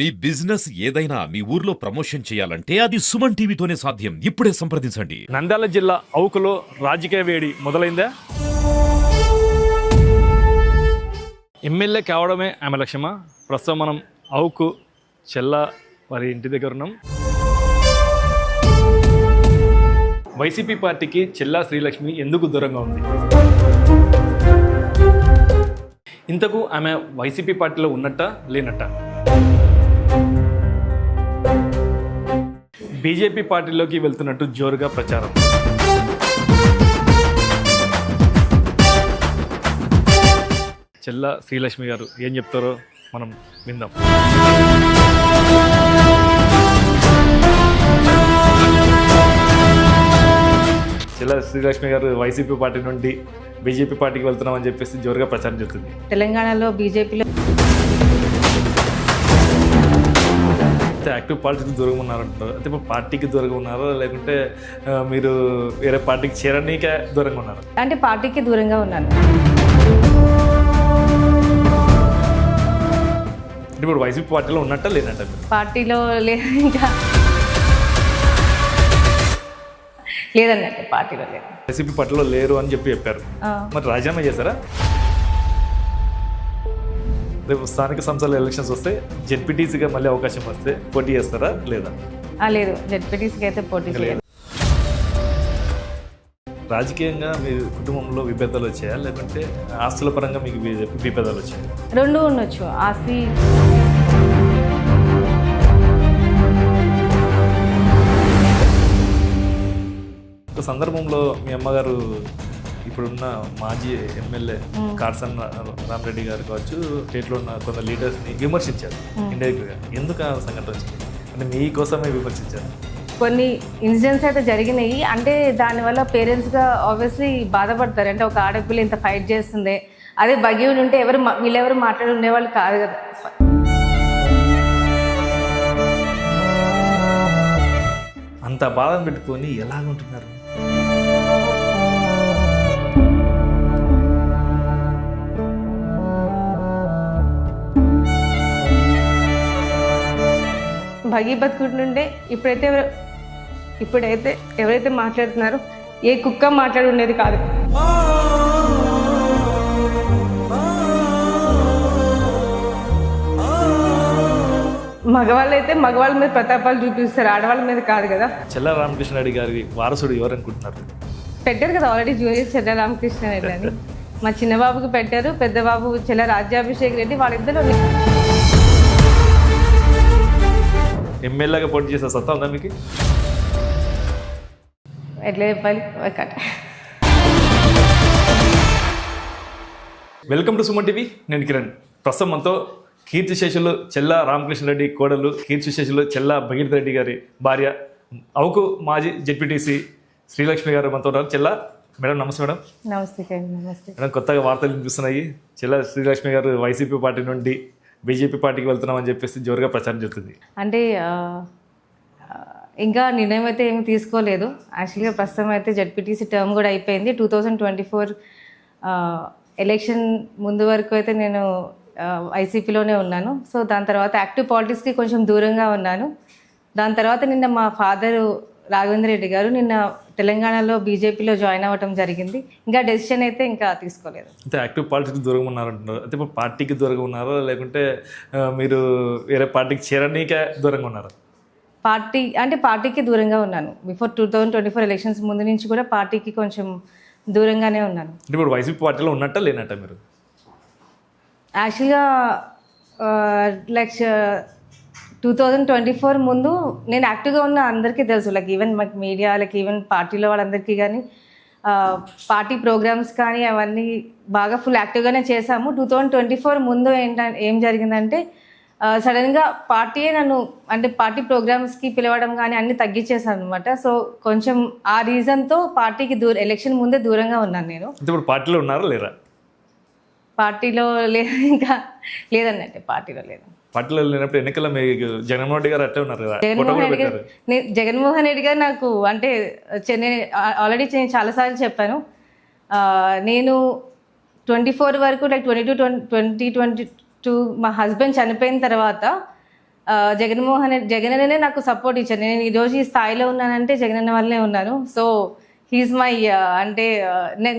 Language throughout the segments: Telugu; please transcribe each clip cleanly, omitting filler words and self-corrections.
మీ బిజినెస్ ఏదైనా మీ ఊర్లో ప్రమోషన్ చేయాలంటే అది సుమన్ టీవీతోనే సాధ్యం. ఇప్పుడే సంప్రదించండి. నంద్యాల జిల్లా అవుకులో రాజకీయ వేడి మొదలైందా? ఎమ్మెల్యే కావడమే ఆమె లక్ష్యమా? ప్రస్తుతం మనం అవుకు చెల్ల వారి ఇంటి దగ్గర ఉన్నాం. వైసీపీ పార్టీకి చెల్లా శ్రీలక్ష్మి ఎందుకు దూరంగా ఉంది? ఇంతకు ఆమె వైసీపీ పార్టీలో ఉన్నట్ట లేనట్ట? బీజేపీ పార్టీలోకి వెళ్తున్నట్టు జోరుగా ప్రచారం. చెల్లా శ్రీలక్ష్మి గారు ఏం చెప్తారో మనం విందాం. చెల్లా శ్రీలక్ష్మి గారు వైసీపీ పార్టీ నుండి బీజేపీ పార్టీకి వెళ్తున్నామని చెప్పేసి జోరుగా ప్రచారం చేస్తుంది. తెలంగాణలో బీజేపీలో యాక్టివ్ పార్టీకి దూరంగా ఉన్నారంటారు. అయితే ఇప్పుడు పార్టీకి దూరంగా ఉన్నారా లేకుంటే మీరు వేరే పార్టీకి చేరనీకే దూరంగా ఉన్నారా? అంటే పార్టీకి దూరంగా ఉన్నాను. అంటే ఇప్పుడు వైసీపీ పార్టీలో ఉన్నట్ట లేనట్ట? పార్టీలో లేదు, ఇంకా లేదన్నట్టు పార్టీలో లేదు. వైసీపీ పార్టీలో లేరు అని చెప్పారు. మరి రాజీనామా చేశారా? రేపు స్థానిక సంస్థల ఎలక్షన్స్ వస్తే జెడ్పీటీసీగా మళ్ళీ అవకాశం వస్తే పోటీ చేస్తారా లేదా? లేదు, జెడ్పీటీసీకి అయితే పోటీ చేయలేదు. రాజకీయంగా మీ కుటుంబంలో విభేదాలు వచ్చాయా లేకుంటే ఆస్తుల పరంగా మీకు విభేదాలు వచ్చాయా? రెండు ఉండొచ్చు. ఆస్తి ఒక సందర్భంలో మీ అమ్మగారు ఇప్పుడున్న మాజీ ఎమ్మెల్యే కార్సన్ రామరెడ్డి గారు కావచ్చు, స్టేట్లో ఉన్న కొంత లీడర్స్ని విమర్శించారు ఇండైరెక్ట్గా. ఎందుకు ఆ సంఘటన వచ్చింది? అంటే మీకోసమే విమర్శించారు. కొన్ని ఇన్సిడెంట్స్ అయితే జరిగినాయి. అంటే దానివల్ల పేరెంట్స్గా ఆబ్వియస్లీ బాధపడతారు. అంటే ఒక ఆడపిల్ల ఇంత ఫైట్ చేస్తుంది, అదే భగీవుని ఉంటే వీళ్ళెవరు మాట్లాడి ఉండేవాళ్ళు కాదు కదా. అంత బాధను పెట్టుకొని ఎలాగుంటున్నారు? భగీ బతుకుంటుండే ఇప్పుడైతే ఎవరైతే మాట్లాడుతున్నారో ఏ కుక్క మాట్లాడి ఉండేది కాదు. మగవాళ్ళ మీద ప్రతాపాలు చూపిస్తారు, ఆడవాళ్ళ మీద కాదు కదా. చెల్లా రామకృష్ణారెడ్డి గారి వారసుడు ఎవరు అనుకుంటున్నారు? పెట్టారు కదా ఆల్రెడీ, జూనియర్ చెల్ల రామకృష్ణారెడ్డి అని. మా చిన్నబాబుకి పెట్టారు, పెద్ద బాబు చెల్ల రాజ్యాభిషేక్ రెడ్డి. వాళ్ళిద్దరు ఎమ్మెల్యేగా పోటీ చేసే సత్తా ఉందా మీకు? ఎట్లా చెప్పాలి? Welcome to Suman TV. నేను కిరణ్. ప్రస్తుతం మనతో కీర్తిశేషులు చెల్లా రామకృష్ణారెడ్డి కోడలు, కీర్తిశేషులు చెల్లా భగీరథ రెడ్డి గారి భార్య, అవుకు మాజీ జెడ్పీటీసీ శ్రీలక్ష్మి గారు మనతో ఉన్నారు. చెల్లా మేడం నమస్తే. మేడం నమస్తే. నమస్తే మేడం. కొత్తగా వార్తలు వినిపిస్తున్నాయి. చెల్లా శ్రీలక్ష్మి గారు వైసీపీ పార్టీ నుండి బీజేపీ పార్టీకి వెళ్తున్నామని చెప్పేసి జోరుగా ప్రచారం చేస్తుంది. అంటే ఇంకా నిర్ణయం అయితే ఏమి తీసుకోలేదు. యాక్చువల్గా ప్రస్తుతం అయితే జెడ్పీటీసీ టర్మ్ కూడా అయిపోయింది. 2024 ఎలక్షన్ ముందు వరకు అయితే నేను వైసీపీలోనే ఉన్నాను. సో దాని తర్వాత యాక్టివ్ పాలిటిక్స్కి కొంచెం దూరంగా ఉన్నాను. దాని తర్వాత నిన్న మా ఫాదరు రాఘవేంద్ర రెడ్డి గారు నిన్న తెలంగాణలో బీజేపీలో జాయిన్ అవ్వటం జరిగింది. ఇంకా డెసిషన్ అయితే ఇంకా తీసుకోలేదు. అయితే యాక్టివ్ పాలిటిక్స్ దూరంగా ఉన్నారంటున్నారు. అయితే ఇప్పుడు పార్టీకి దూరంగా ఉన్నారా లేకుంటే మీరు వేరే పార్టీకి చేరనీకే దూరంగా ఉన్నారా? పార్టీకి దూరంగా ఉన్నాను. బిఫోర్ 2024 ఎలక్షన్స్ ముందు నుంచి కూడా పార్టీకి కొంచెం దూరంగానే ఉన్నాను. అంటే ఇప్పుడు వైసీపీ పార్టీలో ఉన్నట్ట లేనట్ట మీరు? యాక్చువల్గా 2024 ముందు నేను యాక్టివ్గా ఉన్న అందరికీ తెలుసు. ఈవెన్ మాకు మీడియా, ఈవెన్ పార్టీలో వాళ్ళందరికీ కానీ పార్టీ ప్రోగ్రామ్స్ కానీ అవన్నీ బాగా ఫుల్ యాక్టివ్గానే చేశాము. 2024 ముందు ఏం జరిగిందంటే సడన్గా పార్టీయే నన్ను అంటే పార్టీ ప్రోగ్రామ్స్కి పిలవడం కానీ అన్నీ తగ్గించేశాను అనమాట. సో కొంచెం ఆ రీజన్తో పార్టీకి ఎలక్షన్ ముందే దూరంగా ఉన్నాను నేను. ఇప్పుడు పార్టీలో ఉన్నారా లేరా? పార్టీలో లేదు, ఇంకా లేదన్నట్టే పార్టీలో లేదు. పార్టీలో లేనప్పుడు ఎన్నికల్లో మీకు జగన్మోహన్ రెడ్డి గారు అట్టే ఉన్నారు కదా? జగన్మోహన్ రెడ్డి గారు నాకు అంటే నేను ఆల్రెడీ చాలాసార్లు చెప్పాను. నేను 24 వరకు 2022 మా హస్బెండ్ చనిపోయిన తర్వాత జగన్ అన్ననే నాకు సపోర్ట్ ఇచ్చారు. నేను ఈరోజు ఈ స్థాయిలో ఉన్నానంటే జగన్ అన్న వల్లే ఉన్నాను. సో హీఈస్ మై అంటే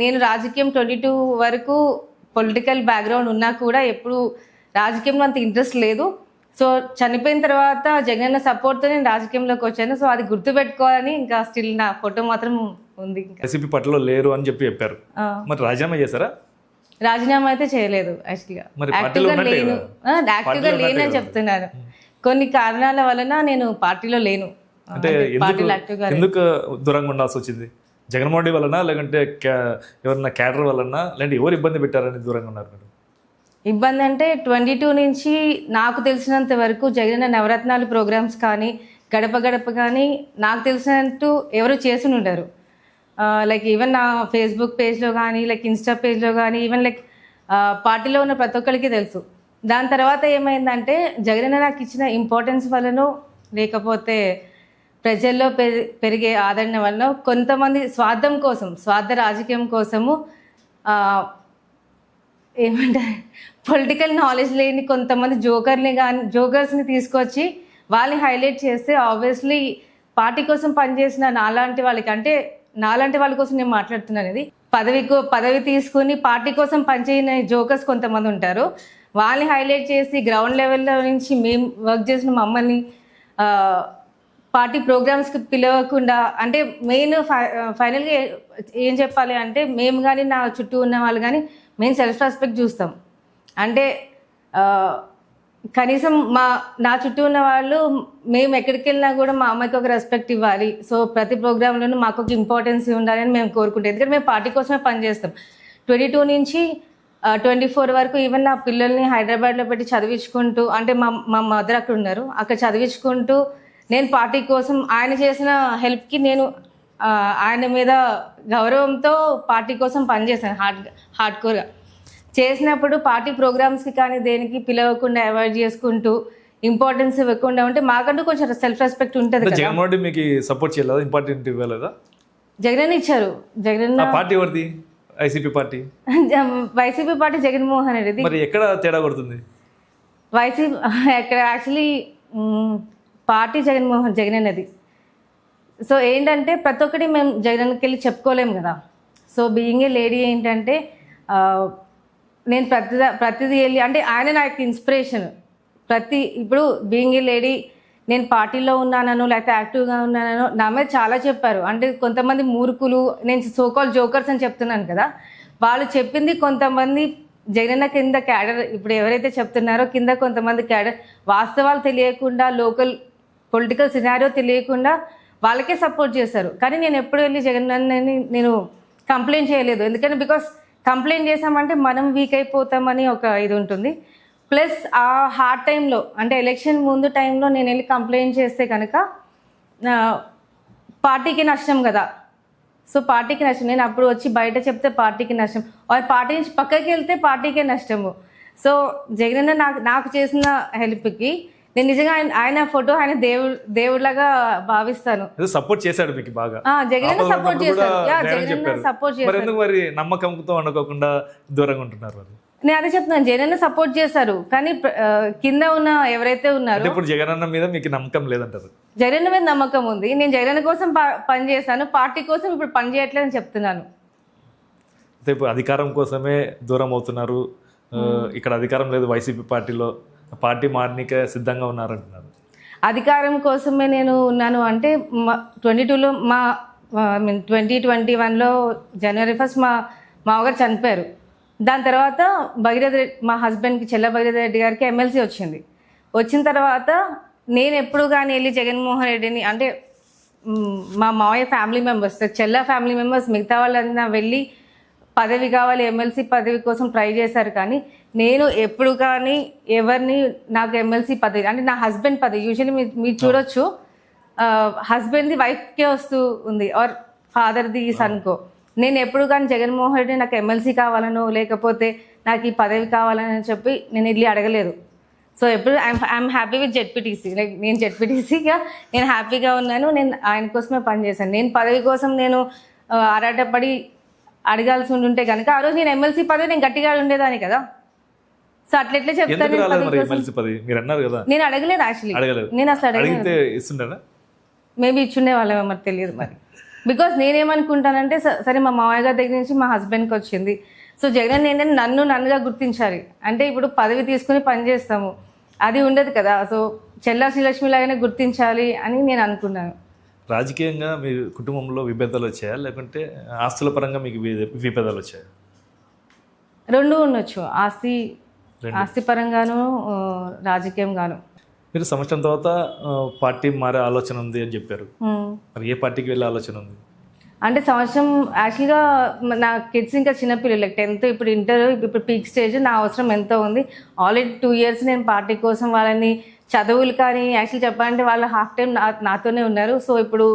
నేను రాజకీయం 22 వరకు పొలిటికల్ బ్యాక్గ్రౌండ్ ఉన్నా కూడా ఎప్పుడు రాజకీయంలో అంత ఇంట్రెస్ట్ లేదు. సో చనిపోయిన తర్వాత జగన్ అన్న సపోర్ట్తో నేను రాజకీయంలోకి వచ్చాను. సో అది గుర్తుపెట్టుకోవాలని ఇంకా స్టిల్ నా ఫోటో మాత్రం ఉంది. వైసీపీ పార్టీలో లేరు అని చెప్పారు. మరి రాజీనామా చేశారా? రాజీనామా అయితే చేయలేదు. యాక్చువల్గా మరి యాక్టివ్గా పార్టీలో లేను, యాక్టివ్గా లేనని చెప్తున్నాను. కొన్ని కారణాల వలన నేను పార్టీలో లేను. అంటే పార్టీలో యాక్టివ్గా ఎందుకు దూరంగా ఉండాల్సి వచ్చింది? జగన్మోహన్ రెడ్డి వలన, లేకుంటే ఎవరన్నా క్యాడర్ వలన, లేదంటే ఎవరు ఇబ్బంది పెట్టారని దూరంగా ఉన్నారు మీరు? ఇబ్బంది అంటే 22 నుంచి నాకు తెలిసినంత వరకు జగన్ నవరత్నాలు ప్రోగ్రామ్స్ కానీ గడప గడప కానీ నాకు తెలిసినట్టు ఎవరు చేసి ఉండరు. లైక్ ఈవెన్ నా ఫేస్బుక్ పేజ్లో కానీ, లైక్ ఇన్స్టా పేజ్లో కానీ, ఈవెన్ లైక్ పార్టీలో ఉన్న ప్రతి ఒక్కరికి తెలుసు. దాని తర్వాత ఏమైందంటే జగన్ నాకు ఇచ్చిన ఇంపార్టెన్స్ వలన, లేకపోతే ప్రజల్లో పెరిగే ఆదరణ వలన కొంతమంది స్వార్థం కోసం, స్వార్థ రాజకీయం కోసము ఏమంటారు పొలిటికల్ నాలెడ్జ్ లేని కొంతమంది జోకర్స్ని తీసుకొచ్చి వాళ్ళని హైలైట్ చేస్తే ఆబ్వియస్లీ పార్టీ కోసం పనిచేసిన నాలాంటి వాళ్ళకి, అంటే నాలాంటి వాళ్ళ కోసం నేను మాట్లాడుతున్నాను. ఇది పదవి తీసుకుని పార్టీ కోసం పనిచేయని జోకర్స్ కొంతమంది ఉంటారు. వాళ్ళని హైలైట్ చేసి గ్రౌండ్ లెవెల్లో నుంచి మేము వర్క్ చేసిన మమ్మల్ని పార్టీ ప్రోగ్రామ్స్కి పిలవకుండా, అంటే మెయిన్ ఫైనల్గా ఏం చెప్పాలి అంటే మేము కానీ నా చుట్టూ ఉన్న వాళ్ళు కానీ మేము సెల్ఫ్ రెస్పెక్ట్ చూస్తాం. అంటే కనీసం నా చుట్టూ ఉన్న వాళ్ళు మేము ఎక్కడికి వెళ్ళినా కూడా మా అమ్మాయికి ఒక రెస్పెక్ట్ ఇవ్వాలి. సో ప్రతి ప్రోగ్రాంలోనూ మాకు ఒక ఇంపార్టెన్స్ ఉండాలని మేము కోరుకుంటాం. ఎందుకంటే మేము పార్టీ కోసమే పనిచేస్తాం. 22 నుంచి 24 వరకు ఈవెన్ నా పిల్లల్ని హైదరాబాద్లో పెట్టి చదివించుకుంటూ, అంటే మా మదర్ అక్కడ ఉన్నారు, అక్కడ చదివించుకుంటూ నేను పార్టీ కోసం ఆయన చేసిన హెల్ప్కి నేను ఆయన మీద గౌరవంతో పార్టీ కోసం పనిచేశాను హార్డ్ కోర్గా. చేసినప్పుడు పార్టీ ప్రోగ్రామ్స్కి కానీ దేనికి పిలవకుండా అవాయిడ్ చేసుకుంటూ ఇంపార్టెన్స్ ఇవ్వకుండా ఉంటే మాకంటూ కొంచెం సెల్ఫ్ రెస్పెక్ట్ ఉంటుంది కదా. జగన్మోహన్ రెడ్డి మీకు సపోర్ట్ చేయలేదా? ఇంపార్టెంట్ ఇవ్వలేదా? జగన్ ఇచ్చారు. జగన్ పార్టీ ఎవరిది? YCP party. YCP party Jaganmohan Reddy. మరి ఎక్కడ తేడా కొడుతుంది? వైసీపీ ఎక్కడ యాక్చువల్లీ పార్టీ జగన్ అన్నది. సో ఏంటంటే ప్రతి ఒక్కటి మేము జగన్కి వెళ్ళి చెప్పుకోలేము కదా. సో బీయింగ్ ఏ లేడీ ఏంటంటే నేను ప్రతిదీ వెళ్ళి, అంటే ఆయన నాకు ఇన్స్పిరేషన్. ఇప్పుడు బీయింగ్ ఏ లేడీ నేను పార్టీలో ఉన్నానో లేకపోతే యాక్టివ్గా ఉన్నానో నా మీద చాలా చెప్పారు. అంటే కొంతమంది మూర్ఖులు, నేను సోకాల్ జోకర్స్ అని చెప్తున్నాను కదా, వాళ్ళు చెప్పింది కొంతమంది జగనన్న కింద క్యాడర్, ఇప్పుడు ఎవరైతే చెప్తున్నారో కింద కొంతమంది క్యాడర్ వాస్తవాలు తెలియకుండా, లోకల్ పొలిటికల్ సినారియో తెలియకుండా వాళ్ళకే సపోర్ట్ చేశారు. కానీ నేను ఎప్పుడు వెళ్ళి జగనన్నని నేను కంప్లైంట్ చేయలేదు. ఎందుకంటే బికాస్ కంప్లైంట్ చేసామంటే మనం వీక్ అయిపోతామని ఒక ఇది ఉంటుంది. ప్లస్ ఆ హార్డ్ టైంలో, అంటే ఎలక్షన్ ముందు టైంలో నేను వెళ్ళి కంప్లైంట్ చేస్తే కనుక పార్టీకి నష్టం కదా. సో పార్టీకి నష్టం. నేను అప్పుడు వచ్చి బయట చెప్తే పార్టీకి నష్టం, పార్టీ నుంచి పక్కకి వెళ్తే పార్టీకే నష్టము. సో జగనన్న నాకు చేసిన హెల్ప్కి నేను నిజంగా ఆయన ఫోటో ఆయన దేవుడిలాగా భావిస్తాను. సపోర్ట్ చేశాడు మీకు బాగా. జగన్ సపోర్ట్ చేశారు. జగన్ సపోర్ట్ చేశారు. మరి నమ్మకంతో అనుకోకుండా దూరంగా ఉంటున్నారు. నేను అదే చెప్తున్నాను, జగన్ సపోర్ట్ చేశారు. కానీ కింద ఉన్న ఎవరైతే ఉన్నారో, ఇప్పుడు జగన్ మీద మీకు నమ్మకం లేదంటారు? జగన్ మీద నమ్మకం ఉంది. నేను జగన్ కోసం పనిచేశాను, పార్టీ కోసం ఇప్పుడు పని చేయట్లేదని చెప్తున్నాను. ఇప్పుడు అధికారం కోసమే దూరం అవుతున్నారు. ఇక్కడ అధికారం లేదు వైసీపీ పార్టీలో, పార్టీ మారనికే సిద్ధంగా ఉన్నారంటున్నారు. అధికారం కోసమే నేను ఉన్నాను అంటే 22లో 2021లో January 1 మా మామగారు చనిపోయారు. దాని తర్వాత మా హస్బెండ్కి భగీరథ రెడ్డి గారికి ఎమ్మెల్సీ వచ్చింది. వచ్చిన తర్వాత నేను ఎప్పుడు కానీ వెళ్ళి జగన్మోహన్ రెడ్డిని, అంటే మా మావయ్య ఫ్యామిలీ మెంబర్స్, ఫ్యామిలీ మెంబర్స్, మిగతా వాళ్ళంతా వెళ్ళి పదవి కావాలి, ఎమ్మెల్సీ పదవి కోసం ట్రై చేశారు. కానీ నేను ఎప్పుడు కానీ ఎవరిని నాకు ఎమ్మెల్సీ పదవి, అంటే నా హస్బెండ్ పదవి యూజువల్లీ మీరు చూడొచ్చు, హస్బెండ్ది వైఫ్కే వస్తూ ఉంది, ఆర్ ఫాదర్ది సన్కో. నేను ఎప్పుడు కానీ జగన్మోహన్ రెడ్డి నాకు ఎమ్మెల్సీ కావాలనో లేకపోతే నాకు ఈ పదవి కావాలని చెప్పి నేను వెళ్ళి అడగలేదు. సో ఎప్పుడు I'm happy with ZPTC. Like నేను జెడ్పీటీసీగా నేను హ్యాపీగా ఉన్నాను. నేను ఆయన కోసమే పనిచేశాను. నేను పదవి కోసం నేను ఆరాటపడి అడగాల్సి ఉంటే కనుక ఆ రోజు నేను ఎమ్మెల్సీ పదవి నేను గట్టిగా ఉండేదాన్ని కదా. సో అట్లా ఎట్లా చెప్తాను ఎందుకు నేను రాలేదు 10 మరి కోసం? ఎమ్మెల్సీ పదవి? మీరు అన్నారు కదా, నేను అడగలేదు యాక్చువల్లీ, అడగలేదు. నేను అసలు అడగలేదు. అడిగితే ఇస్తుంటారా? మేబీ ఇచ్చుండే వాళ్ళేమో మరి తెలియదు మరి. బికాస్ నేనేమనుకుంటానంటే సరే మా మామయ్య గారి దగ్గర నుంచి మా హస్బెండ్కి వచ్చింది. సో జగన్ ఏంటంటే నన్నుగా గుర్తించాలి. అంటే ఇప్పుడు పదవి తీసుకుని పని చేస్తాము, అది ఉండదు కదా. సో చెల్లా శ్రీలక్ష్మి లాగానే గుర్తించాలి అని నేను అనుకున్నాను. రాజకీయంగా మీ కుటుంబంలో విభేదాలు వచ్చాయా, లేకుంటే ఆస్తుల పరంగా మీకు విభేదాలు వచ్చాయా? రెండు ఉండొచ్చు, ఆస్తి పరంగాను రాజకీయంగాను. మీరు సంవత్సరం తర్వాత పార్టీ మారే ఆలోచన ఉంది అని చెప్పారు. మరి ఏ పార్టీకి వెళ్ళే ఆలోచన ఉంది? అంటే సంవత్సరం యాక్చువల్గా నా కిడ్స్ ఇంకా చిన్నపిల్లలు, లైక్ 10th, ఇప్పుడు ఇంటర్, ఇప్పుడు పీక్ స్టేజ్. నా అవసరం ఎంతో ఉంది. ఆల్రెడీ 2 years నేను పార్టీ కోసం వాళ్ళని చదువులు కానీ యాక్చువల్ చెప్పాలంటే వాళ్ళు హాఫ్ టైం నాతోనే ఉన్నారు. సో ఇప్పుడు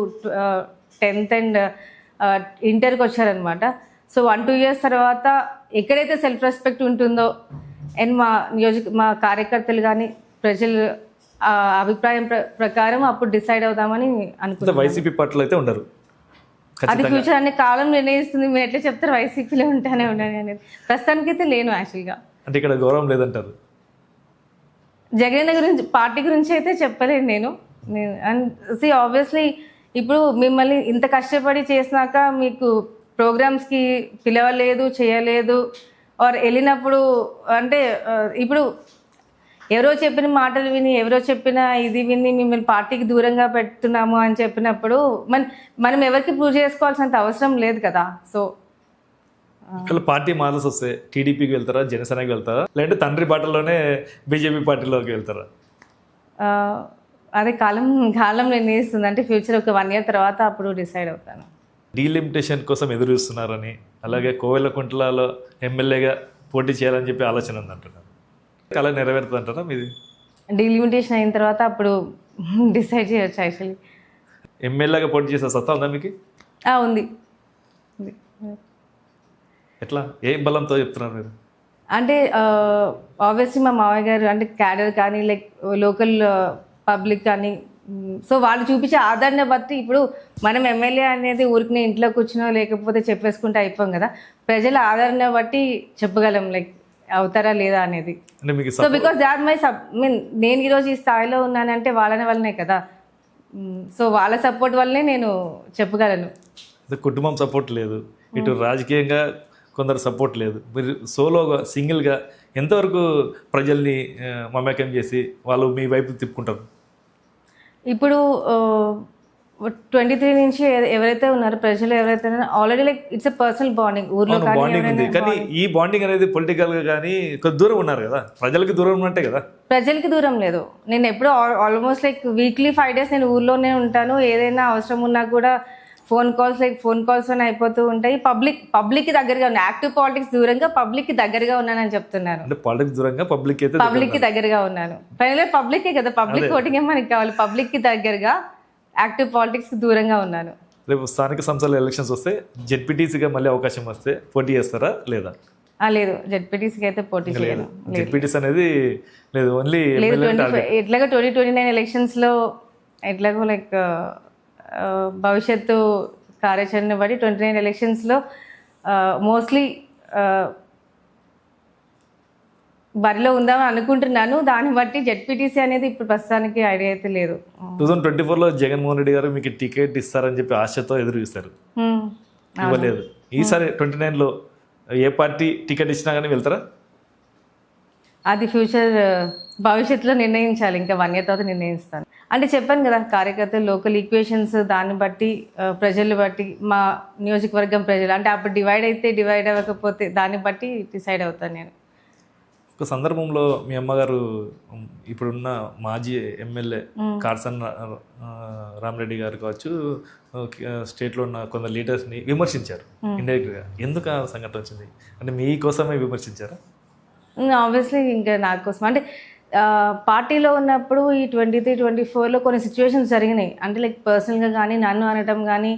10th అండ్ ఇంటర్కి వచ్చారనమాట. సో 1-2 years తర్వాత ఎక్కడైతే సెల్ఫ్ రెస్పెక్ట్ ఉంటుందో అండ్ మా కార్యకర్తలు కానీ ప్రజలు అభిప్రాయం ప్రకారం అప్పుడు డిసైడ్ అవుదామని అనుకుంటున్నాను. వైసీపీ పార్టీలో అయితే ఉండరు, అది ఫ్యూచర్ అనే కాలం నిర్ణయిస్తుంది. మీరు ఎట్లా చెప్తారు వైసీపీలో ఉంటానే ఉండాలి అనేది? ప్రస్తుతానికైతే లేను యాక్చువల్గా. అంటే ఇక్కడ గౌరవం లేదంటారు? జగన్ గురించి, పార్టీ గురించి అయితే చెప్పలేను నేను. అండ్ సి ఆబ్వియస్లీ ఇప్పుడు మిమ్మల్ని ఇంత కష్టపడి చేసినాక మీకు ప్రోగ్రామ్స్కి పిలవలేదు, చేయలేదు, ఆర్ వెళ్ళినప్పుడు అంటే ఇప్పుడు ఎవరో చెప్పిన మాటలు విని, ఎవరో చెప్పిన ఇది విని మిమ్మల్ని పార్టీకి దూరంగా పెడుతున్నాము అని చెప్పినప్పుడు మనం ఎవరికి ప్రూవ్ చేసుకోవాల్సినంత అవసరం లేదు కదా. సో ఇక్కడ పార్టీ మారల్సి వస్తే టీడీపీకి వెళ్తారా, జనసేనకి వెళ్తారా, లేదంటే తండ్రి బాటలోనే బీజేపీ పార్టీలోకి వెళ్తారా? అదే కాలం నిర్ణయిస్తుంది. అంటే ఫ్యూచర్ ఒక 1 year తర్వాత అప్పుడు డిసైడ్ అవుతాను. డీలిమిటేషన్ కోసం ఎదురు చూస్తున్నారని, అలాగే కోవెలకుంట్లలో ఎమ్మెల్యేగా పోటీ చేయాలని చెప్పి ఆలోచన ఉందంటున్నారు. అలా నెరవేరుతుంది అంటారా మీది? డీలిమిటేషన్ అయిన తర్వాత అప్పుడు డిసైడ్ చేయొచ్చు. యాక్చువల్లీ ఎమ్మెల్యేగా పోటీ చేసే సత్తా ఉందా మీకు? ఉంది. ఎట్లా, ఏ బలంతో చెప్తున్నారు మీరు? అంటే ఆబ్వియస్లీ మా మామయ్య గారు అంటే క్యాడర్ కానీ లైక్ లోకల్ పబ్లిక్ కానీ, సో వాళ్ళు చూపించే ఆదరణ బట్టి ఇప్పుడు మనం ఎమ్మెల్యే అనేది ఊరికి ఇంట్లో కూర్చునో లేకపోతే చెప్పేసుకుంటే అయిపోం కదా. ప్రజల ఆదరణ బట్టి చెప్పగలం లైక్ అవుతారా లేదా అనేది. అంటే మీకు సో బికాస్ దాట్ మీన్ నేను ఈరోజు ఈ స్థాయిలో ఉన్నానంటే వల్లనే కదా. సో వాళ్ళ సపోర్ట్ వల్లనే నేను చెప్పగలను. కుటుంబం సపోర్ట్ లేదు, ఇటు రాజకీయంగా కొందరు సపోర్ట్ లేదు, మీరు సోలోగా సింగిల్గా ఎంతవరకు ప్రజల్ని మమేకం చేసి వాళ్ళు మీ వైపు తిప్పుకుంటారు? ఇప్పుడు 23 నుంచి ఎవరైతే ఉన్నారో ప్రజలు ఎవరైతే already like it's a personal bonding. ఊర్లో బాండింగ్ ఉంది, కానీ ఈ బాండింగ్ అనేది పొలిటికల్ గా కానీ కొద్ది దూరం ఉన్నారు కదా, ప్రజలకి దూరం ఉన్నట్టే కదా. ప్రజలకి దూరం లేదు. నేను ఎప్పుడు ఆల్మోస్ట్ లైక్ వీక్లీ 5 days నేను ఊర్లోనే ఉంటాను. ఏదైనా అవసరం ఉన్నా కూడా ఫోన్ కాల్స్ అని అయిపోతూ ఉంటాయి. పబ్లిక్కి దగ్గరగా ఉన్నాను. యాక్టివ్ పాలిటిక్స్ దూరంగా పబ్లిక్కి దగ్గరగా ఉన్నానని చెప్తున్నాను. అంటే పాలిటిక్స్ దూరంగా పబ్లిక్కి దగ్గరగా ఉన్నాను. ఫైనల్ పబ్లికే కదా, పబ్లిక్ ఓటింగ్ మనకి కావాలి. పబ్లిక్కి దగ్గరగా యాక్టివ్ పాలిటిక్స్కి దూరంగా ఉన్నాను. రేపు స్థానిక సంస్థల ఎలక్షన్స్ వస్తే జెడ్పీటీసీగా మళ్ళీ అవకాశం వస్తే పోటీ చేస్తారా లేదా? లేదు, జెడ్పీటీసీకి అయితే పోటీ చేయను. జెడ్పీటీసీ అనేది లేదు, ఓన్లీ ఎట్లాగో 2029 ఎలక్షన్స్లో ఎట్లాగో లైక్ భవిష్యత్తు కార్యాచరణ బట్టి 29 ఎలక్షన్స్లో మోస్ట్లీ బరిలో ఉందామని అనుకుంటున్నాను. దాన్ని బట్టి జెడ్పీటీసీ అనేది ఇప్పుడు ప్రస్తుతానికి ఐడియా అయితే లేదు. 2024లో జగన్మోహన్ రెడ్డి గారు మీకు టికెట్ ఇస్తారని చెప్పి ఆశతో ఎదురు చూస్తారు, ఇవ్వలేదు. ఈసారి 29లో ఏ పార్టీ టికెట్ ఇచ్చినా కానీ వెళ్తారా? అది ఫ్యూచర్ భవిష్యత్తులో నిర్ణయించాలి. ఇంకా 1 year తర్వాత నిర్ణయిస్తాను. అంటే చెప్పాను కదా, కార్యకర్తలు లోకల్ ఈక్వేషన్స్ దాన్ని బట్టి ప్రజలు బట్టి మా నియోజకవర్గం ప్రజలు అంటే అప్పుడు డివైడ్ అవ్వకపోతే దాన్ని బట్టి డిసైడ్ అవుతాను నేను. ఒక సందర్భంలో మీ అమ్మగారు ఇప్పుడున్న మాజీ ఎమ్మెల్యే కార్సన్ రామరెడ్డి గారు కావచ్చు, స్టేట్లో ఉన్న కొందరు లీడర్స్ని విమర్శించారు ఇండైరెక్ట్గా. ఎందుకు ఆ సంఘటన వచ్చింది? అంటే మీకోసమే విమర్శించారా? ఆబ్వియస్లీ ఇంకా నా కోసం అంటే పార్టీలో ఉన్నప్పుడు ఈ 23-24లో కొన్ని సిచ్యువేషన్స్ జరిగినాయి. అంటే లైక్ పర్సనల్గా కానీ నన్ను అనటం కానీ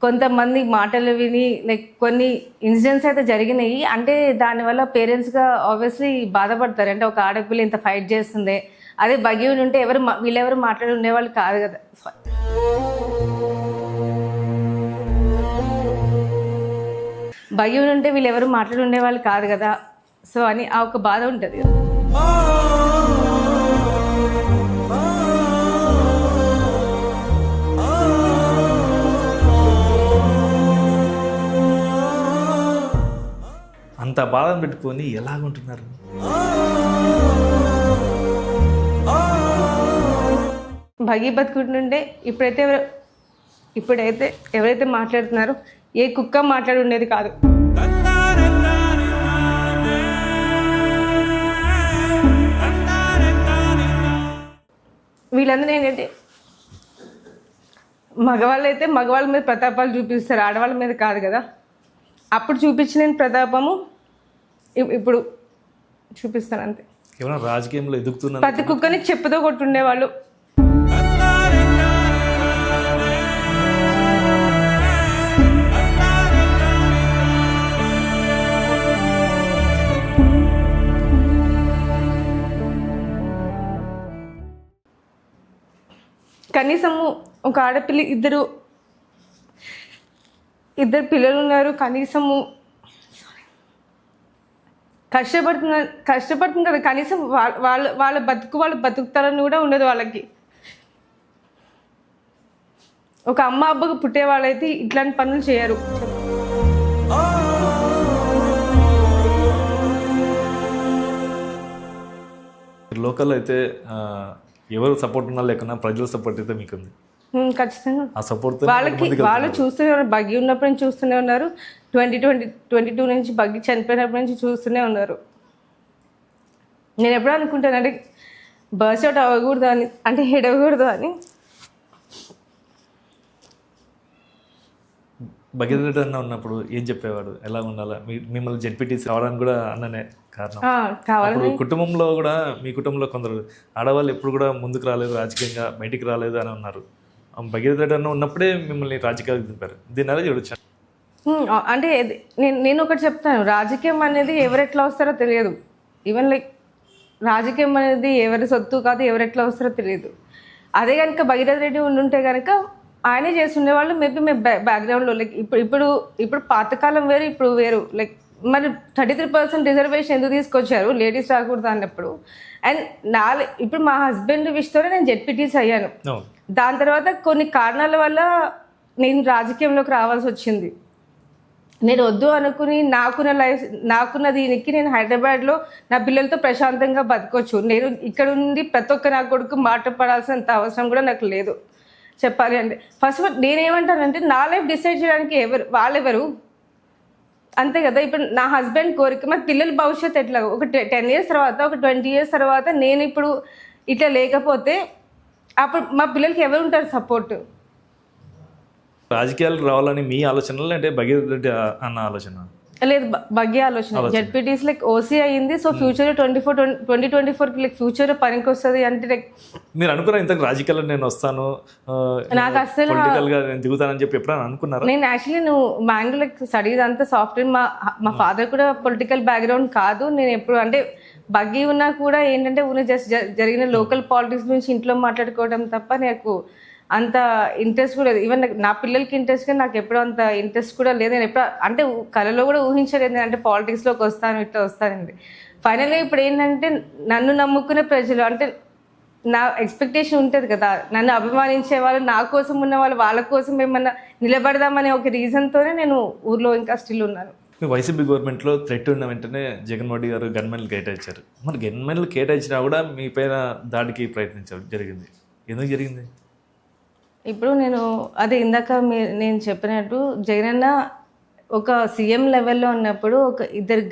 కొంతమంది మాటలు విని లైక్ కొన్ని ఇన్సిడెంట్స్ అయితే జరిగినాయి. అంటే దానివల్ల పేరెంట్స్గా ఆబ్వియస్లీ బాధపడతారు. అంటే ఒక ఆడపిల్ల ఇంత ఫైట్ చేస్తుంది, అదే బగివుని ఉంటే వీళ్ళెవరు మాట్లాడి ఉండేవాళ్ళు కాదు కదా. బగివుని ఉంటే వీళ్ళెవరు మాట్లాడి ఉండేవాళ్ళు కాదు కదా. సో అని ఆ ఒక బాధ ఉంటుంది. అంత బాధను పెట్టుకొని ఎలాగుంటున్నారు? భగి బతుకుంటుండే ఇప్పుడైతే ఎవరైతే మాట్లాడుతున్నారో ఏ కుక్క మాట్లాడి ఉండేది కాదు. వీళ్ళందరూ ఏంటంటే మగవాళ్ళ మీద ప్రతాపాలు చూపిస్తారు, ఆడవాళ్ళ మీద కాదు కదా. అప్పుడు చూపించిన ప్రతాపము ఇప్పుడు చూపిస్తాను అంతే. ఏమైనా రాజకీయంలో ఎదుగుతున్నా ప్రతి కుక్కని చెప్పుతో కొట్టుండేవాళ్ళు. కనీసము ఒక ఆడపిల్ల ఇద్దరు పిల్లలు ఉన్నారు, కనీసము కష్టపడుతుంది కదా, కనీసం వాళ్ళ బతుకుతారని కూడా ఉండదు వాళ్ళకి. ఒక అమ్మ అబ్బకు పుట్టే వాళ్ళైతే ఇట్లాంటి పనులు చేయరు. లోకల్ అయితే ఎవరు సపోర్ట్ ఉన్నా లేకున్నా ప్రజల సపోర్ట్ అయితే మీకుంది. ఖచ్చితంగా ఆ సపోర్ట్ వాళ్ళు చూస్తూనే ఉన్నారు. బగ్గి ఉన్నప్పటి నుంచి చూస్తూనే ఉన్నారు. 2022 నుంచి బగ్గి చనిపోయినప్పటి నుంచి చూస్తూనే ఉన్నారు. నేను ఎప్పుడు అనుకుంటాను అంటే బర్స్ అవుట్ అవ్వకూడదు అని, అంటే ఎడవకూడదు అని. భగీరథ అన్న ఉన్నప్పుడు ఏం చెప్పేవాడు, ఎలా ఉండాలా? మిమ్మల్ని జెడ్పీటీసీ రావడానికి కూడా అన్ననే కారణం. కావాలని కుటుంబంలో కూడా మీ కుటుంబంలో కొందరు ఆడవాళ్ళు ఎప్పుడు కూడా ముందుకు రాలేదు, రాజకీయంగా బయటికి రాలేదు అని అన్నారు. భగీరథ అన్న ఉన్నప్పుడే మిమ్మల్ని రాజకీయాలకు దింపారు. దీని అలా చూడొచ్చు. అంటే నేను ఒకటి చెప్తాను, రాజకీయం అనేది ఎవరెట్లా వస్తారో తెలియదు. ఈవెన్ లైక్ రాజకీయం అనేది ఎవరి సొత్తు కాదు, ఎవరెట్లా వస్తారో తెలియదు. అదే కనుక భగీరథ రెడ్డి ఉండుంటే కనుక ఆయనే చేస్తుండేవాళ్ళు. మేబీ మేము బ్యాక్గ్రౌండ్లో లైక్ ఇప్పుడు పాతకాలం వేరు, ఇప్పుడు వేరు. లైక్ మరి 33% రిజర్వేషన్ ఎందుకు తీసుకొచ్చారు లేడీస్ రాకూడదు అన్నప్పుడు? అండ్ ఇప్పుడు మా హస్బెండ్ విషయంతోనే నేను జెడ్పీటీసీ అయ్యాను. దాని తర్వాత కొన్ని కారణాల వల్ల నేను రాజకీయంలోకి రావాల్సి వచ్చింది. నేను వద్దు అనుకుని నాకున్న దీనికి నేను హైదరాబాద్లో నా పిల్లలతో ప్రశాంతంగా బతకొచ్చు. నేను ఇక్కడ ఉండి ప్రతి ఒక్క నా కొడుకు మాట పడాల్సినంత అవసరం కూడా నాకు లేదు చెప్పాలి అంటే. ఫస్ట్ ఆఫ్ ఆల్ నేనేమంటానంటే నా లైఫ్ డిసైడ్ చేయడానికి వాళ్ళెవరు? అంతే కదా. ఇప్పుడు నా హస్బెండ్ కోరిక, మరి పిల్లల భవిష్యత్తు ఎట్లా? ఒక 10 years తర్వాత, ఒక 20 years తర్వాత నేను ఇప్పుడు ఇట్లా లేకపోతే అప్పుడు మా పిల్లలకి ఎవరు ఉంటారు సపోర్ట్? రాజకీయాలకు రావాలని మీ ఆలోచనలు అంటే భగీరథ రెడ్డి అన్న ఆలోచన లేదు, బగ్గి ఆలోచన. జెడ్పీటీసీ లైక్ ఓసీ అయ్యింది. సో ఫ్యూచర్ 2024 లైక్ ఫ్యూచర్ పనికి వస్తుంది అంటే లైక్ మీరు అనుకున్నా ఇంతకు రాజకీయాల్లో నేను వస్తాను, నాకు అసలు పొలిటికల్ గా నేను దిగుతానని చెప్పి ఎప్పుడైనా అనుకున్నారా? నేను యాక్చువల్లీ బ్యాంగ్లూర్ లైక్ స్టడీస్ అంతా సాఫ్ట్వేర్. మా ఫాదర్ కూడా పొలిటికల్ బ్యాక్గ్రౌండ్ కాదు. నేను ఎప్పుడు అంటే బగ్గి ఉన్నా కూడా ఏంటంటే జస్ట్ జరిగిన లోకల్ పాలిటిక్స్ గురించి ఇంట్లో మాట్లాడుకోవడం తప్ప నాకు అంత ఇంట్రెస్ట్ కూడా లేదు. ఈవెన్ నా పిల్లలకి ఇంట్రెస్ట్ కానీ నాకు ఎప్పుడూ అంత ఇంట్రెస్ట్ కూడా లేదు. నేను ఎప్పుడు అంటే కళలో కూడా ఊహించలేదు అంటే పాలిటిక్స్లోకి వస్తాను ఇట్లా వస్తానండి. ఫైనల్గా ఇప్పుడు ఏంటంటే నన్ను నమ్ముకునే ప్రజలు అంటే నా ఎక్స్పెక్టేషన్ ఉంటుంది కదా, నన్ను అభిమానించే వాళ్ళు, నా కోసం ఉన్న వాళ్ళు, వాళ్ళ కోసం ఏమన్నా నిలబడదామనే ఒక రీజన్తోనే నేను ఊర్లో ఇంకా స్టిల్ ఉన్నాను. వైసీపీ గవర్నమెంట్లో థ్రెట్ ఉన్న వెంటనే జగన్మోహన్ గారు గన్మెన్లు కేటాయించారు. మరి గన్మెన్లు కేటాయించినా కూడా మీ పైన దాడికి ప్రయత్నించారు, జరిగింది. ఎందుకు జరిగింది? ఇప్పుడు నేను అదే ఇందాక నేను చెప్పినట్టు జగనన్న ఒక సీఎం లెవెల్లో ఉన్నప్పుడు ఒక ఇద్దరు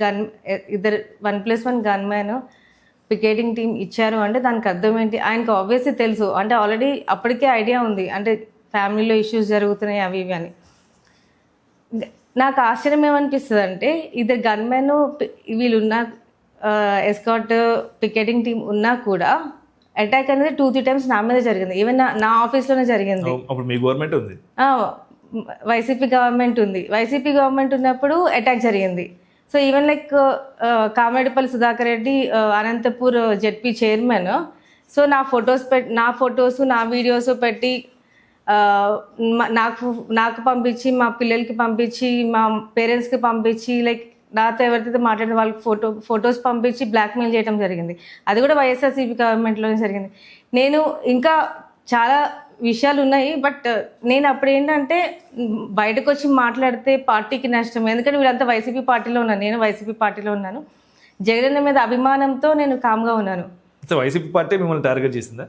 1+1 గన్మ్యాన్ పికెటింగ్ టీం ఇచ్చారు అంటే దానికి అర్థం ఏంటి? ఆయనకు ఆబ్వియస్లీ తెలుసు, అంటే ఆల్రెడీ అప్పటికే ఐడియా ఉంది అంటే ఫ్యామిలీలో ఇష్యూస్ జరుగుతున్నాయి అవి ఇవి అని. నాకు ఆశ్చర్యం ఏమనిపిస్తుంది అంటే ఇద్దరు గన్మ్యాన్ వీళ్ళున్న ఎస్కాట్ పికెటింగ్ టీం ఉన్నా కూడా అటాక్ అనేది 2-3 times నా మీద జరిగింది. ఈవెన్ నా ఆఫీస్లోనే జరిగింది. అప్పుడు మీ గవర్నమెంట్ ఉంది, వైసీపీ గవర్నమెంట్ ఉంది. వైసీపీ గవర్నమెంట్ ఉన్నప్పుడు అటాక్ జరిగింది. So even like Kamedipalli Sudhakar Reddy Anantapur ZP chairman. So నా ఫొటోస్ నా వీడియోస్ పెట్టి నాకు పంపించి, మా పిల్లలకి పంపించి, మా పేరెంట్స్కి పంపించి లైక్ నాతో ఎవరితో మాట్లాడిన వాళ్ళకి ఫొటోస్ పంపించి బ్లాక్మెయిల్ చేయడం జరిగింది. అది కూడా వైఎస్ఆర్సీపీ గవర్నమెంట్లోనే జరిగింది. నేను ఇంకా చాలా విషయాలు ఉన్నాయి, బట్ నేను అప్పుడు ఏంటంటే బయటకు వచ్చి మాట్లాడితే పార్టీకి నష్టం. ఎందుకంటే వీళ్ళంతా వైసీపీ పార్టీలో ఉన్నారు, నేను వైసీపీ పార్టీలో ఉన్నాను. జగన్ మీద అభిమానంతో నేను కామ్గా ఉన్నాను. వైసీపీ పార్టీ మిమ్మల్ని టార్గెట్ చేసిందా?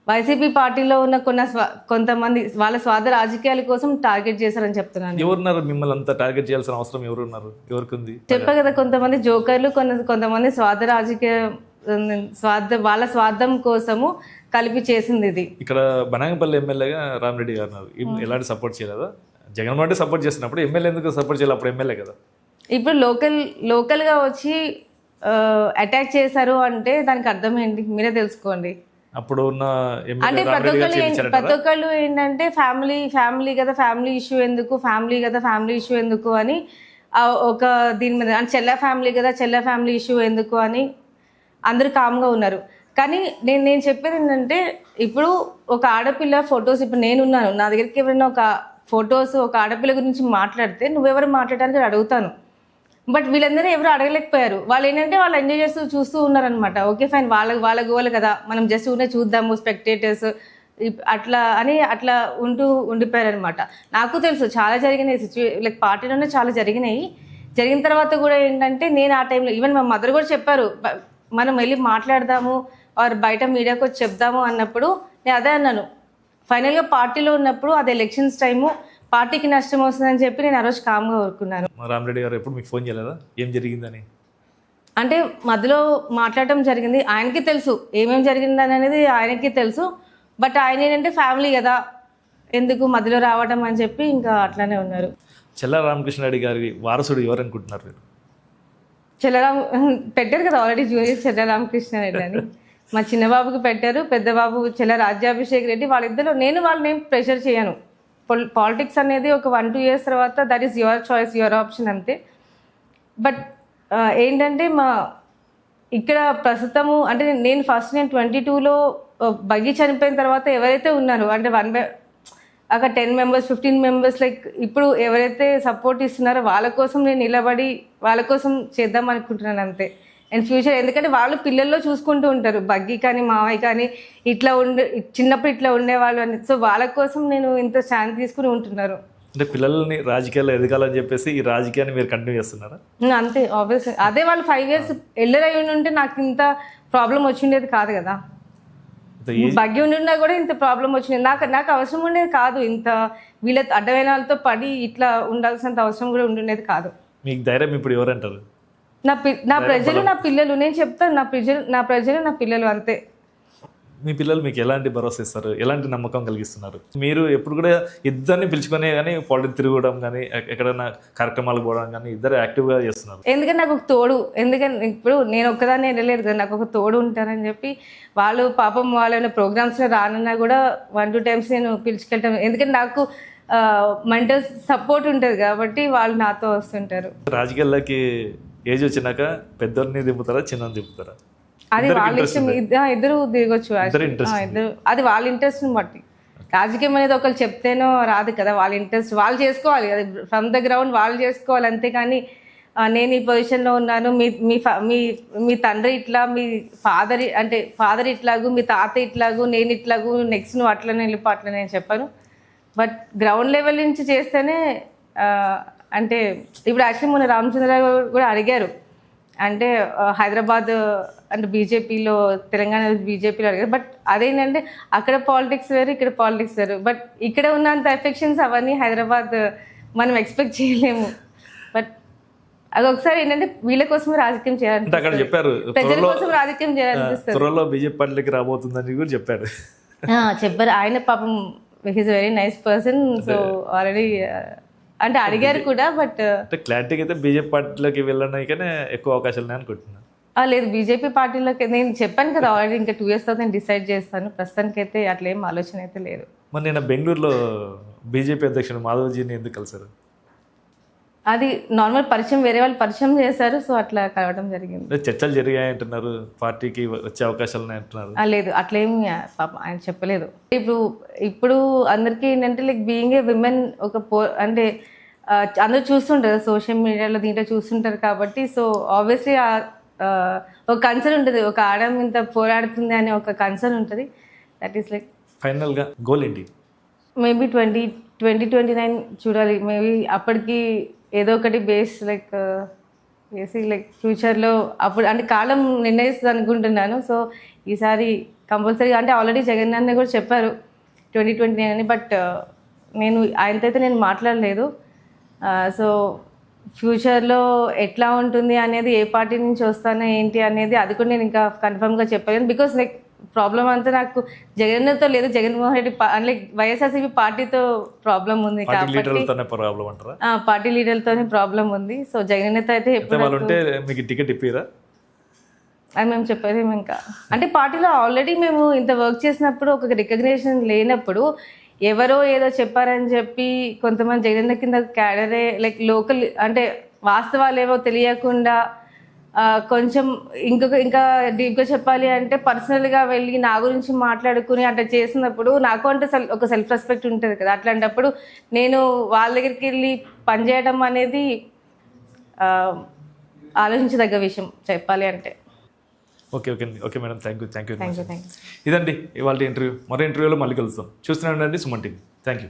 వైసీపీ పార్టీలో ఉన్న కొంతమంది వాళ్ళ స్వార్థ రాజకీయాల కోసం టార్గెట్ చేశారని చెప్తున్నాను. ఎవరున్నారు మిమ్మల్ని అంత టార్గెట్ చేయాల్సిన అవసరం ఎవరున్నారు? ఎవరికి ఉంది? చెప్పా కదా, కొంతమంది జోకర్లు, కొంతమంది స్వార్థ రాజకీయ వాళ్ళ స్వార్థం కోసము కలిపి చేసింది ఇది. ఇక్కడ బనాంగపల్లి ఎమ్మెల్యేగా రామరెడ్డి గారు ఉన్నారు. ఎలాంటి సపోర్ట్ చేయలేదా? జగన్మోహన్ రెడ్డి సపోర్ట్ చేసినప్పుడు ఎమ్మెల్యే ఎందుకు సపోర్ట్ చేయాలి? అప్పుడు ఎమ్మెల్యే కదా. ఇప్పుడు లోకల్గా వచ్చి అటాక్ చేశారు అంటే దానికి అర్థం ఏంటి మీరే తెలుసుకోండి. అప్పుడు ఉన్న అంటే ప్రతి ఒక్కళ్ళు ఏంటంటే ఫ్యామిలీ కదా, ఫ్యామిలీ ఇష్యూ ఎందుకు అని ఒక దీని మీద, అంటే చెల్ల ఫ్యామిలీ కదా, చెల్ల ఫ్యామిలీ ఇష్యూ ఎందుకు అని అందరు కామ్గా ఉన్నారు. కానీ నేను చెప్పేది ఏంటంటే, ఇప్పుడు ఒక ఆడపిల్ల ఫొటోస్, ఇప్పుడు నేనున్నాను, నా దగ్గరికి ఎవరైనా ఒక ఫొటోస్ ఒక ఆడపిల్ల గురించి మాట్లాడితే నువ్వెవరు మాట్లాడడానికి అడుగుతాను. బట్ వీళ్ళందరూ ఎవరు అడగలేకపోయారు. వాళ్ళు ఏంటంటే వాళ్ళు ఎంజాయ్ చేస్తూ చూస్తూ ఉన్నారనమాట. ఓకే ఫైన్, వాళ్ళ గోవాలి కదా, మనం జస్ట్ చూద్దాము స్పెక్టేటర్స్ అట్లా ఉండిపోయారు అనమాట. నాకు తెలుసు చాలా జరిగినాయి, లైక్ పార్టీలోనే చాలా జరిగినాయి. జరిగిన తర్వాత కూడా ఏంటంటే నేను ఆ టైంలో ఈవెన్ మా మదర్ కూడా చెప్పారు, మనం వెళ్ళి మాట్లాడదాము ఆర్ బయట మీడియాకి వచ్చి చెప్దాము అన్నప్పుడు నేను అదే అన్నాను. ఫైనల్గా పార్టీలో ఉన్నప్పుడు అది ఎలక్షన్స్ టైము, పార్టీకి నష్టం వస్తుందని చెప్పి నేను ఆ రోజు కామ్గా ఊరుకున్నాను. రామరెడ్డి గారు ఎప్పుడు మీకు ఫోన్ చేయలేదా ఏం జరిగిందని? అంటే మధ్యలో మాట్లాడటం జరిగింది, ఆయనకి తెలుసు ఏమేమి జరిగిందని అనేది ఆయనకి తెలుసు. బట్ ఆయన ఏంటంటే ఫ్యామిలీ కదా, ఎందుకు మధ్యలో రావడం అని చెప్పి ఇంకా అట్లానే ఉన్నారు. చెల్లా రామకృష్ణారెడ్డి గారి వారసుడు ఎవరు అనుకుంటున్నారు మీరు? పెట్టారు కదా ఆల్రెడీ, జూనియర్ చెల్ల రామకృష్ణారెడ్డి అని. మా చిన్నబాబుకి పెట్టారు, పెద్ద బాబు చెల్ల రాజ్యాభిషేక్ రెడ్డి. వాళ్ళిద్దరు, నేను వాళ్ళని ప్రెషర్ చేయను. పాలిటిక్స్ అనేది ఒక 1-2 years తర్వాత that is your choice, your option అంతే. బట్ ఏంటంటే ఇక్కడ ప్రస్తుతము అంటే నేను 22లో బగ్గి చనిపోయిన తర్వాత ఎవరైతే ఉన్నారో, అంటే అక్కడ 10 members 15 members లైక్ ఇప్పుడు ఎవరైతే సపోర్ట్ ఇస్తున్నారో వాళ్ళ కోసం నేను నిలబడి వాళ్ళ కోసం చేద్దాం అనుకుంటున్నాను అంతే. అండ్ ఫ్యూచర్, ఎందుకంటే వాళ్ళు పిల్లల్లో చూసుకుంటూ ఉంటారు, బగ్గి కానీ మావయ్య కానీ చిన్నప్పుడు ఇట్లా ఉండేవాళ్ళు అని. సో వాళ్ళ కోసం నేను ఇంత ఛాన్స్ తీసుకుని ఉంటున్నారు. అంటే పిల్లల్ని రాజకీయాల్లో ఎదగాలని చెప్పేసి ఈ రాజకీయాన్ని మీరు కంటిన్యూ చేస్తున్నారా? అంతే, ఆబ్వియస్లీ. అదే వాళ్ళు 5 years ఎల్లర్ అయి ఉంటే నాకు ఇంత ప్రాబ్లం వచ్చిండేది కాదు కదా. బగ్గి ఉన్నా కూడా ఇంత ప్రాబ్లం వచ్చింది, నాకు అవసరం ఉండేది కాదు. ఇంత వీళ్ళ అడ్డమైన వాళ్ళతో పడి ఇట్లా ఉండాల్సినంత అవసరం కూడా ఉండుండేది కాదు. మీకు ధైర్యం ఇప్పుడు ఎవరంటారు? నా ప్రజలు, నా పిల్లలు. నేను చెప్తాను, నా ప్రజలు నా పిల్లలు అంతే. మీ పిల్లలు మీకు ఎలాంటి భరోసా ఇస్తారు, ఎలాంటి నమ్మకం కలిగిస్తున్నారు? మీరు ఎప్పుడు కూడా ఇద్దరిని పిలుచుకునే కానీ పాలిటిక్స్ తిరగడం కానీ ఎక్కడైనా కార్యక్రమాలకు పోవడం కానీ ఇద్దరు యాక్టివ్గా చేస్తున్నారు. ఎందుకంటే నాకు ఒక తోడు, ఎందుకంటే ఇప్పుడు నేను ఒక్కదాన్ని వెళ్ళలేదు కదా, నాకు ఒక తోడు ఉంటానని చెప్పి వాళ్ళు పాపం వాళ్ళ ప్రోగ్రామ్స్లో రానన్నా కూడా 1-2 times నేను పిలుచుకెళ్తాను. ఎందుకంటే నాకు మెంటల్ సపోర్ట్ ఉంటుంది కాబట్టి వాళ్ళు నాతో వస్తుంటారు. రాజకీయాల్లోకి ఏజ్ వచ్చినాక పెద్దోళ్ళని దింపుతారా, చిన్న దింపుతారా? అది వాళ్ళ ఇష్టం, ఇద్దరు దిగొచ్చు. అది వాళ్ళ ఇంట్రెస్ట్ని బట్టి. రాజకీయం అనేది ఒకరు చెప్తేనో రాదు కదా, వాళ్ళ ఇంట్రెస్ట్ వాళ్ళు చేసుకోవాలి, అది ఫ్రమ్ ద గ్రౌండ్ వాళ్ళు చేసుకోవాలి. అంతేకాని నేను ఈ పొజిషన్లో ఉన్నాను, మీ తండ్రి ఇట్లా, మీ ఫాదర్ ఇట్లాగు, మీ తాత ఇట్లాగు, నేను ఇట్లాగు, నెక్స్ట్ నువ్వు అట్లనే వెళ్ళిపో అట్లనే నేను చెప్పాను. బట్ గ్రౌండ్ లెవెల్ నుంచి చేస్తేనే అంటే ఇప్పుడు యాక్చువల్లీ మొన్న రామచంద్రరావు కూడా అడిగారు, అంటే హైదరాబాద్ అంటే బీజేపీలో, తెలంగాణ బీజేపీలో అడిగారు. బట్ అదేంటంటే అక్కడ పాలిటిక్స్ వేరు, ఇక్కడ పాలిటిక్స్ వేరు. బట్ ఇక్కడ ఉన్నంత ఎఫెక్షన్స్ అవన్నీ హైదరాబాద్ మనం ఎక్స్పెక్ట్ చేయలేము. బట్ అది ఒకసారి ఏంటంటే వీళ్ళ కోసమే రాజకీయం చేయాలి, అక్కడ చెప్పారు, ప్రజల కోసం రాజకీయం చేయాలనిపిస్తుంది. త్వరలో బీజేపీ పార్టీలోకి రాబోతుందని కూడా చెప్పారు. ఆయన పాపం he's very nice person. So already అంటే అడిగారు కూడా. బట్ క్లారిటీకి అయితే బీజేపీ పార్టీలోకి వెళ్ళడానికనే ఎక్కువ అవకాశాలు ఉన్నాయి అనుకుంటున్నాను. లేదు, బీజేపీ పార్టీలోకి నేను చెప్పాను కదా ఆల్రెడీ, ఇంకా 2 years తర్వాత నేను డిసైడ్ చేస్తాను. ప్రస్తుతానికి అయితే అట్లా ఏం ఆలోచన అయితే లేదు. మరి నేను బెంగళూరులో బీజేపీ అధ్యక్షుడు మాధవ్జీని ఎందుకు కలిసారు? అది నార్మల్ పరిచయం, వేరే వాళ్ళు పరిచయం చేశారు, సో అట్లా కలవడం జరిగింది. చర్చలు జరిగాయి అంటున్నారు, పార్టీకి వచ్చే అవకాశాలు ఉన్నాయి అంటున్నారు. లేదు, అట్లేమి పాప ఆయన చెప్పలేదు. ఇప్పుడు అందరికీ ఏంటంటే లైక్ బీయింగ్ ఏ విమెన్, ఒక అంటే అందరూ చూస్తుంటారు సోషల్ మీడియాలో దీంట్లో చూస్తుంటారు కాబట్టి సో ఆబ్వియస్లీ ఒక కన్సర్న్ ఉంటుంది, ఒక ఆడమ్ ఇంత పోరాడుతుంది అనే ఒక కన్సర్న్ ఉంటుంది. దట్ ఈస్ లైక్ ఫైనల్గా గోల్ ఏంటి? మేబీ 2029 చూడాలి. మేబీ అప్పటికి ఏదో ఒకటి బేస్ లైక్ ఫ్యూచర్లో అప్పుడు అంటే కాలం నిర్ణయిస్తుంది అనుకుంటున్నాను. సో ఈసారి కంపల్సరీ అంటే ఆల్రెడీ జగన్ అన్న కూడా చెప్పారు 2029 అని, బట్ నేను ఆయనతో అయితే నేను మాట్లాడలేదు. సో ఫ్యూచర్లో ఎట్లా ఉంటుంది అనేది, ఏ పార్టీ నుంచి వస్తానో ఏంటి అనేది అది కూడా నేను ఇంకా కన్ఫర్మ్గా చెప్పలేను. బికాస్ లైక్ ప్రాబ్లం అంతా నాకు జగన్తో లేదు, జగన్మోహన్ రెడ్డి లైక్ వైఎస్ఆర్సీపీ పార్టీతో ప్రాబ్లం ఉంది కాబట్టి ప్రాబ్లం అంటారా? పార్టీ లీడర్లతోనే ప్రాబ్లం ఉంది. సో జగన్తో అయితే ఉంటే మీకు టికెట్ ఇప్పిరా అది మేము చెప్పలేము ఇంకా. అంటే పార్టీలో ఆల్రెడీ మేము ఇంత వర్క్ చేసినప్పుడు ఒక రికగ్నేషన్ లేనప్పుడు ఎవరో ఏదో చెప్పారని చెప్పి కొంతమంది జగన్ కింద క్యాడరే లైక్ లోకల్ అంటే వాస్తవాలు ఏవో తెలియకుండా కొంచెం ఇంకా డీప్గా చెప్పాలి అంటే పర్సనల్గా వెళ్ళి నా గురించి మాట్లాడుకుని అట్లా చేసినప్పుడు నాకు అంటే ఒక సెల్ఫ్ రెస్పెక్ట్ ఉంటుంది కదా. అట్లాంటప్పుడు నేను వాళ్ళ దగ్గరికి వెళ్ళి పనిచేయడం అనేది ఆలోచించదగ్గ విషయం చెప్పాలి అంటే. Okay madam, thank you. ఇదండి ఇవాళ ఇంటర్వ్యూ. మరో ఇంటర్వ్యూలో మళ్ళీ కలుస్తాం. చూస్తున్నాను అండి సుమన్ టీవీ. Thank you.